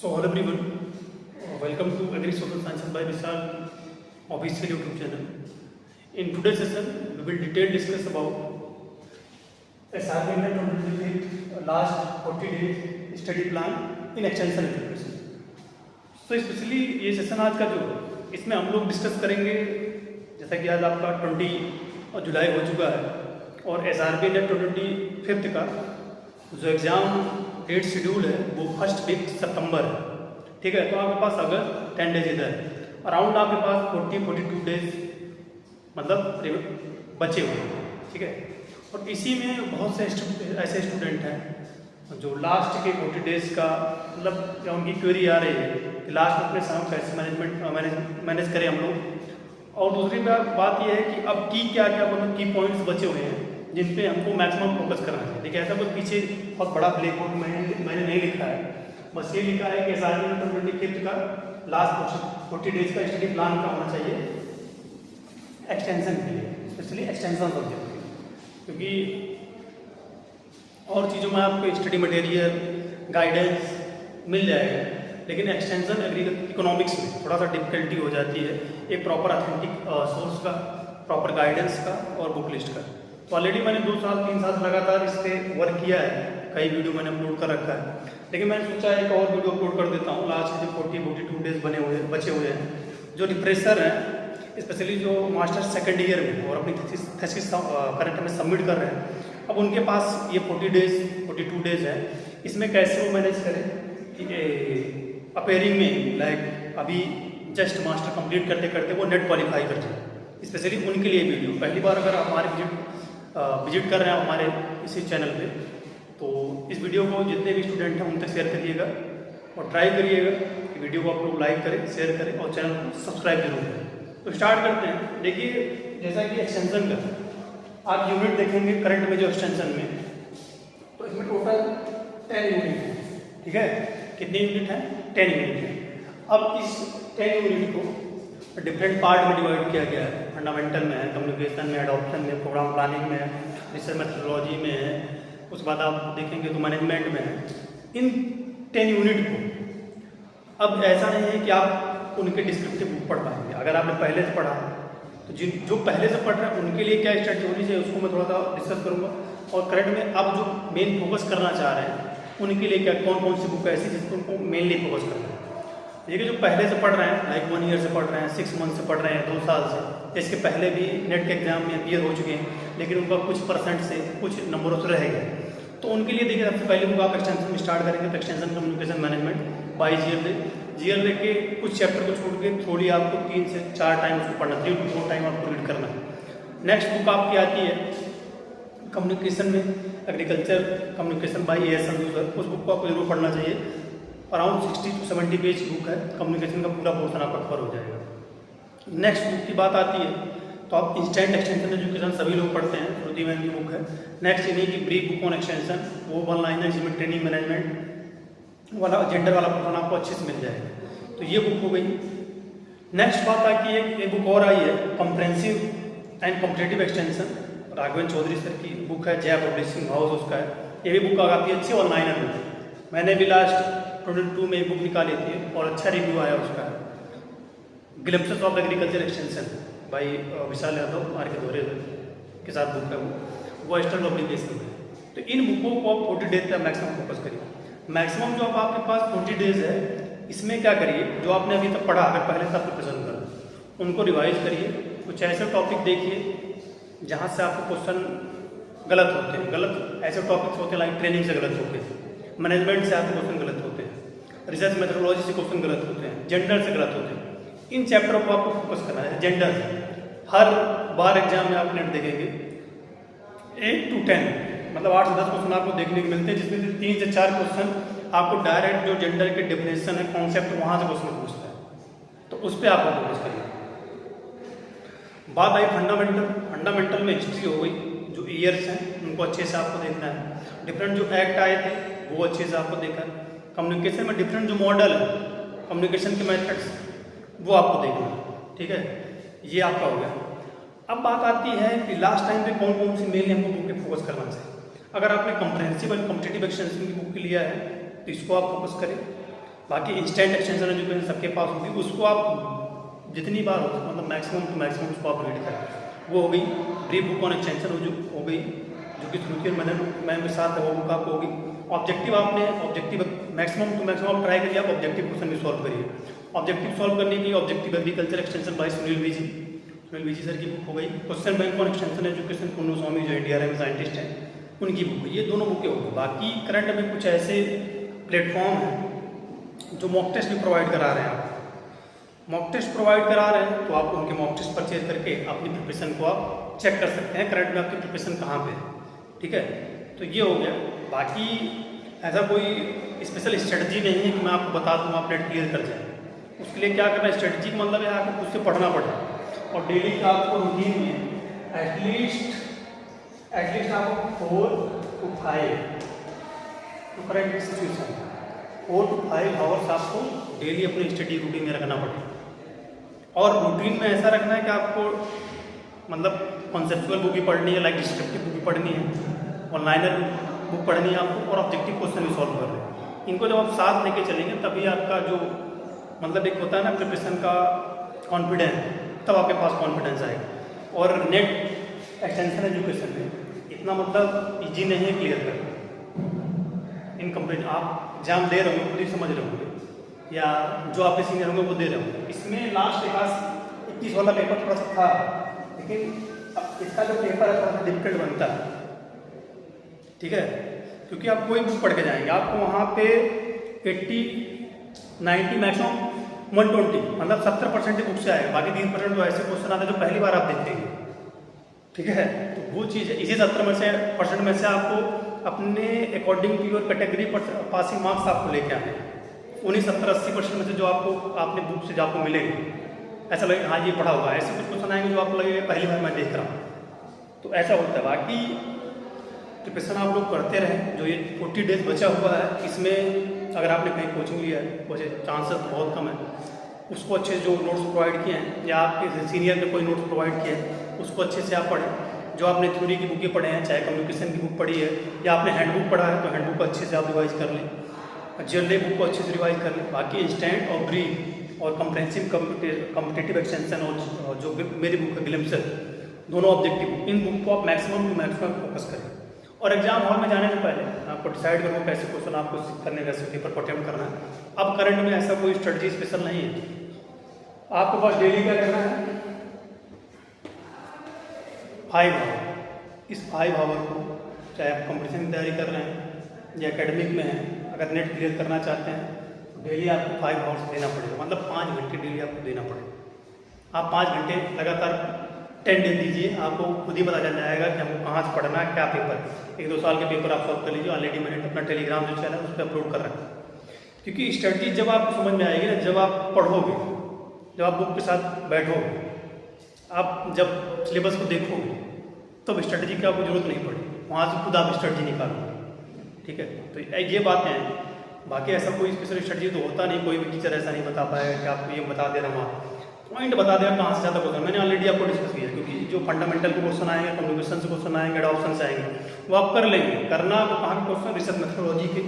So hello everyone, welcome to Agri Social Sciences by Vishal official YouTube channel. In today's session, we will detail discuss about assignment on last 40 days study plan in extension education. So specially ये session आज का जो इसमें हम लोग discuss करेंगे, जैसा कि आज आपका 20 जुलाई हो चुका है और SRB नेट 25 का जो एग्ज़ाम डेट शेड्यूल है वो फर्स्ट वीक सितंबर है, ठीक है। तो आपके पास अगर 10 डेज इधर अराउंड आपके पास 42 डेज मतलब बचे हुए हैं, ठीक है। और इसी में बहुत से ऐसे स्टूडेंट हैं जो लास्ट के 40 डेज का मतलब या उनकी क्वेरी आ रही है कि लास्ट में अपने समय कैसे मैनेज करें हम लोग। और दूसरी बात यह है कि अब क्या मतलब की पॉइंट्स बचे हुए हैं जिन पे हमको मैक्सिमम फोकस करना चाहिए। देखिए ऐसा कोई पीछे बहुत बड़ा ब्लैक बोर्ड मैंने नहीं लिखा है, बस ये लिखा है कि SRB 25 का लास्ट 40 डेज का स्टडी प्लान का होना चाहिए एक्सटेंशन के लिए, स्पेशली एक्सटेंशन सब्जेक्ट के, क्योंकि और चीज़ों में आपको स्टडी मटेरियल गाइडेंस मिल जाएगा, लेकिन एक्सटेंशन इकोनॉमिक्स में थोड़ा सा डिफिकल्टी हो जाती है एक प्रॉपर ऑथेंटिक सोर्स का, प्रॉपर गाइडेंस का और बुक लिस्ट का। तो ऑलरेडी मैंने 2 साल 3 साल लगातार इस पर वर्क किया है, कई वीडियो मैंने अपलोड कर रखा है, लेकिन मैंने सोचा एक और वीडियो अपलोड कर देता हूँ। लास्ट के जो 42 डेज बचे हुए हैं, जो रिफ्रेशर हैं स्पेशली जो मास्टर सेकेंड ईयर में और अपनी थीसिस करंट में सबमिट कर रहे हैं, अब उनके पास ये 42 डेज है, इसमें कैसे वो मैनेज करें कि अपेयरिंग में लाइक अभी जस्ट मास्टर कंप्लीट करते करते वो नेट क्वालिफाई कर जाए। स्पेशली उनके लिए वीडियो पहली बार अगर आप हमारे विजिट कर रहे हैं हमारे इसी चैनल पे, तो इस वीडियो को जितने भी स्टूडेंट हैं उन तक शेयर करिएगा और ट्राई करिएगा कि वीडियो को आप लोग लाइक करें, शेयर करें और चैनल को सब्सक्राइब जरूर करें। तो स्टार्ट करते हैं। देखिए जैसा कि एक्सटेंशन का आप यूनिट देखेंगे करंट में जो एक्सटेंशन में, तो इसमें टोटल 10 यूनिट है, ठीक है। कितने यूनिट हैं? 10 यूनिट है। अब इस 10 यूनिट को डिफरेंट पार्ट में डिवाइड किया गया है। फंडामेंटल में है, कम्युनिकेशन में, एडॉप्शन में, प्रोग्राम प्लानिंग में है, रिसर्च मेथोडोलॉजी में है, उसके बाद आप देखेंगे तो मैनेजमेंट में है। इन 10 यूनिट को अब ऐसा नहीं है कि आप उनके डिस्क्रिप्टिव बुक पढ़ पाएंगे। अगर आपने पहले से पढ़ा तो जो पहले से पढ़ रहे हैं उनके लिए क्या स्ट्रेटजी होनी चाहिए उसको मैं थोड़ा सा डिस्कस करूँगा। और करंट में अब जो मेन फोकस करना चाह रहे हैं उनके लिए क्या कौन सी बुक ऐसी जिसको उनको मेनली फोकस करना है। देखिए जो पहले से पढ़ रहे हैं लाइक 1 ईयर से पढ़ रहे हैं, 6 मंथ से पढ़ रहे हैं, 2 साल से, इसके पहले भी नेट के एग्जाम में अपीयर हो चुके हैं, लेकिन उनका कुछ परसेंट से कुछ नंबरों से रह गए, तो उनके लिए देखिए सबसे पहले बुक आप एक्सटेंशन में स्टार्ट करेंगे तो extension communication management by GL के कुछ चैप्टर को छोड़ के थोड़ी आपको 3 से 4 टाइम उसको पढ़ना, 3 to 4 टाइम आपको रीड करना है। नेक्स्ट बुक आपकी आती है कम्युनिकेशन में agriculture communication by ASL user, उस बुक को आपको जरूर पढ़ना चाहिए। अराउंड 60 to 70 पेज बुक है, कम्युनिकेशन का पूरा पोर्शन आपका कवर हो जाएगा। नेक्स्ट बुक की बात आती है तो आप इंस्टेंट एक्सटेंशन एजुकेशन सभी लोग पढ़ते हैं, श्रुति मैम की बुक है। नेक्स्ट इन्हीं की ब्रीफ बुक ऑन एक्सटेंशन, वो 1 लाइन है जिसमें ट्रेनिंग मैनेजमेंट वाला जेंडर वाला पोर्शन आपको अच्छे से मिल जाएगा, तो ये बुक हो गई। नेक्स्ट बात आती है एक बुक और आई है comprehensive and competitive extension, Raghavendra Chaudhary sir की बुक है, जया पब्लिशिंग हाउस उसका है। ये भी बुक काफ़ी अच्छी ऑनलाइन है, मैंने भी लास्ट 22 में एक बुक निकाली थी और अच्छा रिव्यू आया उसका, ग्लिम्पसेस ऑफ एग्रीकल्चर एक्सटेंशन भाई विशाल यादव आर के दौरे के साथ बुक है वो एक्सटर्नल पब्लिकेशन है। तो इन बुकों को आप 40 डेज तक मैक्सिमम फोकस करिए। मैक्सिमम जो आपके पास 40 डेज है इसमें क्या करिए, जो आपने अभी तक पढ़ा अगर पहले से आपको पसंद करा उनको रिवाइज करिए। कुछ ऐसे टॉपिक देखिए जहाँ से आपको क्वेश्चन गलत होते हैं, गलत ऐसे टॉपिक्स होते हैं लाइक ट्रेनिंग से गलत होते हैं, मैनेजमेंट से आपके क्वेश्चन गलत होते हैं, रिसर्च मेथोडोलॉजी से क्वेश्चन गलत होते हैं, जेंडर से गलत होते हैं। इन चैप्टरों को आपको फोकस करना है। जेंडर हर बार एग्जाम में आप नेट देखेंगे 8 to 10 मतलब 8 से 10 क्वेश्चन आपको देखने को मिलते हैं, जिसमें से 3 से 4 क्वेश्चन आपको डायरेक्ट जो जेंडर के डेफिनेशन है कॉन्सेप्ट वहाँ से क्वेश्चन पूछता है, तो उस पर आपको फोकस करिए। बात आई फंडामेंटल में हिस्ट्री हो गई, जो ईयर्स हैं उनको अच्छे से आपको देखना है। डिफरेंट जो एक्ट आए थे वो अच्छे से आपको देखा। कम्युनिकेशन में डिफरेंट जो मॉडल है कम्युनिकेशन के मेथड्स वो आपको देखना है, ठीक है। ये आपका हो गया। अब बात आती है कि लास्ट टाइम पे कौन सी मेनली हमको बुक पे फोकस करना चाहिए। अगर आपने कॉम्प्रिहेंसिव एंड कॉम्पिटिटिव एक्सटेंशन की बुक लिया है तो इसको आप फोकस करें। बाकी इंस्टेंट एक्सटेंशन एजुकेशन सबके पास होगी, उसको आप जितनी बार हो मतलब मैक्सिमम टू मैक्सिमम उसको आप रीड करें। वो हो गई ब्रीफ बुक ऑन एक्सटेंशन हो गई, जो कि श्रुति और मदन मैम के साथ है, वो बुक आपको होगी। ऑब्जेक्टिव आपने ऑब्जेक्टिव मैक्सिमम टू मैक्सिमम आप ट्राई करिए, आप ऑब्जेक्टिव क्वेश्चन भी सॉल्व करिए। ऑब्जेक्टिव सॉल्व करने के लिए objective agriculture extension by Sunil Viji sir की बुक हो गई। Question bank on extension education Kunnu Swamy जो NDRM साइंटिस्ट हैं उनकी बुक, ये दोनों बुकें होगी। बाकी करंट में कुछ ऐसे प्लेटफॉर्म हैं जो मॉक टेस्ट भी प्रोवाइड करा रहे हैं। आप मॉक टेस्ट प्रोवाइड करा रहे हैं तो आप उनके मॉक टेस्ट परचेज करके अपनी प्रिपरेशन को आप चेक कर सकते हैं, करंट में आपकी प्रिपरेशन कहाँ पे है। ठीक है, तो ये हो गया। बाकी ऐसा कोई स्पेशल स्ट्रेटजी नहीं है कि मैं आपको बता दूँ आप नेट क्लियर कर जाए। उसके लिए क्या करना है, स्ट्रेटजी का मतलब है आपको खुद से पढ़ना पड़ेगा और डेली का आपको रूटीन में एटलीस्ट आपको 4 to 5 तो करेंट सिचुएशन 4 to 5 आवर्स आपको डेली अपने स्टडी रूटीन में रखना पड़ेगा। और रूटीन में ऐसा रखना है कि आपको मतलब कॉन्सेप्चुअल बुक भी पढ़नी है, लाइक डिस्क्रिप्टिव बुक भी पढ़नी है, ऑनलाइनर बुक पढ़नी है आपको, और ऑब्जेक्टिव क्वेश्चन भी सॉल्व करने हैं। इनको जब आप साथ लेके चलेंगे तभी आपका जो मतलब एक होता है ना प्रिपरेशन का कॉन्फिडेंस, तब आपके पास कॉन्फिडेंस आएगा। और नेट एक्सटेंशन एजुकेशन में इतना मतलब ईजी नहीं है क्लियर करना। इन कंपेरिजन आप एग्जाम दे रहे होंगे, खुद ही समझ रहे होंगे, या जो आपके सीनियर होंगे वो दे रहे होंगे। इसमें लास्ट के पास 21 वाला पेपर थोड़ा सा था, लेकिन इसका जो पेपर है थोड़ा सा डिफिकल्ट बनता है। ठीक है, क्योंकि आप कोई बुक पढ़ के जाएंगे आपको वहाँ पे 80, 90 मैक्सिमम 120 मतलब 70% बुक से आएगा। बाकी 30% तो ऐसे क्वेश्चन आते हैं जो पहली बार आप देखते हैं। ठीक है, तो वो चीज़ है। इसी 70% में से आपको अपने according to your category passing marks आपको लेके आने हैं। उन्हीं 70-80% में से जो आपको आपने बुक से जो आपको मिलेंगे, ऐसा लगेगा हाँ ये पढ़ा होगा। ऐसे कुछ क्वेश्चन आएंगे जो आपको लगेगा पहली बार मैं देख रहा हूँ, तो ऐसा होता है। बाकी प्रिपरेशन आप लोग करते रहें। जो ये 40 डेज बचा हुआ है, इसमें अगर आपने कहीं कोचिंग लिया है, वैसे चांसेस बहुत कम है, उसको अच्छे जो नोट्स प्रोवाइड किए हैं या आपके सीनियर ने कोई नोट्स प्रोवाइड किए हैं उसको अच्छे से आप पढ़ें। जो आपने थ्योरी की बुकें पढ़े हैं, चाहे कम्युनिकेशन की बुक पढ़ी है या आपने हैंडबुक पढ़ा है, तो हैंडबुक को अच्छे से आप रिवाइज कर लें, जनरल बुक को अच्छे से रिवाइज कर लें। बाकी इंस्टेंट और ब्रीफ और कंप्रेहेंसिव कॉम्पिटिटिव एक्सटेंशन और जो मेरी बुक है ग्लिम्पसेस, दोनों ऑब्जेक्टिव, इन बुक को आप मैक्सिमम टू मैक्सिमम फोकस करें। और एग्जाम हॉल में जाने से पहले आपको डिसाइड करो कैसे क्वेश्चन आपको करने कैसे पेपर को अटेम्प्ट करना है। अब करंट में ऐसा कोई स्ट्रेटजी स्पेशल नहीं है, आपको बस डेली क्या करना है 5 आवर। इस 5 आवर को चाहे आप कंपटीशन की तैयारी कर रहे हैं या एकेडमिक में हैं, अगर नेट क्लियर करना चाहते हैं तो डेली आपको 5 आवर्स देना पड़ेगा, मतलब 5 घंटे डेली आपको देना पड़ेगा। आप 5 घंटे लगातार 10 डेज दीजिए, आपको खुद ही पता चल जाएगा कि हमको कहाँ से पढ़ना है, क्या पेपर। 1-2 साल के पेपर आप सॉल्व कर लीजिए। ऑलरेडी मैंने अपना टेलीग्राम जो चैनल है उस पर अपलोड कर रखा है। क्योंकि स्ट्रेटजी जब आपको समझ में आएगी ना, जब आप पढ़ोगे, जब आप बुक के साथ बैठोगे, आप जब सिलेबस को देखोगे, तब तो स्ट्रेटजी की आपको जरूरत नहीं पड़ेगी, वहाँ से खुद आप स्ट्रेटजी निकालोगे। ठीक है, तो ये बातें हैं। बाकी ऐसा कोई स्पेशल स्ट्रेटजी तो होता नहीं, कोई भी टीचर ऐसा नहीं बता पाएगा कि आपको ये बता दे रहा हूँ, पॉइंट बता देगा कहाँ से ज़्यादा क्वेश्चन। मैंने ऑलरेडी आपको डिस्कस किया, क्योंकि जो फंडामेंटल के क्वेश्चन आएंगे, कम्युनिकेशन से क्वेश्चन आएंगे, एडॉप्शन से आएंगे, वो आप कर लेंगे। करना आपको कहाँ के क्वेश्चन, रिसर्च मेथोडोलॉजी के,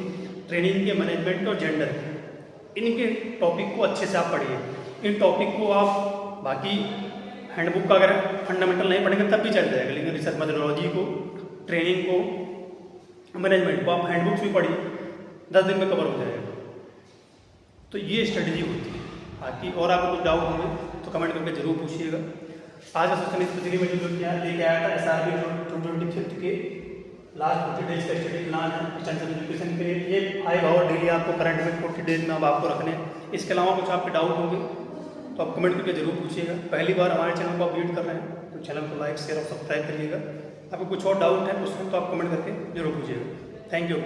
ट्रेनिंग के, मैनेजमेंट के और जेंडर के, इनके टॉपिक को अच्छे से आप पढ़िए। इन टॉपिक को आप बाकी हैंडबुक का अगर फंडामेंटल नहीं पढ़ेंगे तब भी चल जाएगा, लेकिन रिसर्च मेथोडोलॉजी को, ट्रेनिंग को, मैनेजमेंट को आप हैंडबुक्स भी पढ़िए, 10 दिन में कवर हो जाएगा। तो ये स्ट्रेटजी होती है। बाकी और आपको कुछ डाउट होंगे तो कमेंट करके जरूर पूछिएगा। आज का सेशन स्पेशली मैं जो लेके आया था SRB 2025 के लास्ट 40 डेज का स्टडी प्लान है एक्सटेंशन एजुकेशन के लिए। ये 5 आवर डेली आपको करंट में 40 डेज में अब आपको रखने हैं। इसके अलावा कुछ आपके डाउट होंगे तो आप कमेंट करके जरूर पूछिएगा। पहली बार हमारे चैनल को आप विजिट कर रहे हैं तो चैनल को लाइक, शेयर और सब्सक्राइब करिएगा। आपको कुछ और डाउट है उसमें तो आप कमेंट करके जरूर पूछिएगा। Thank you.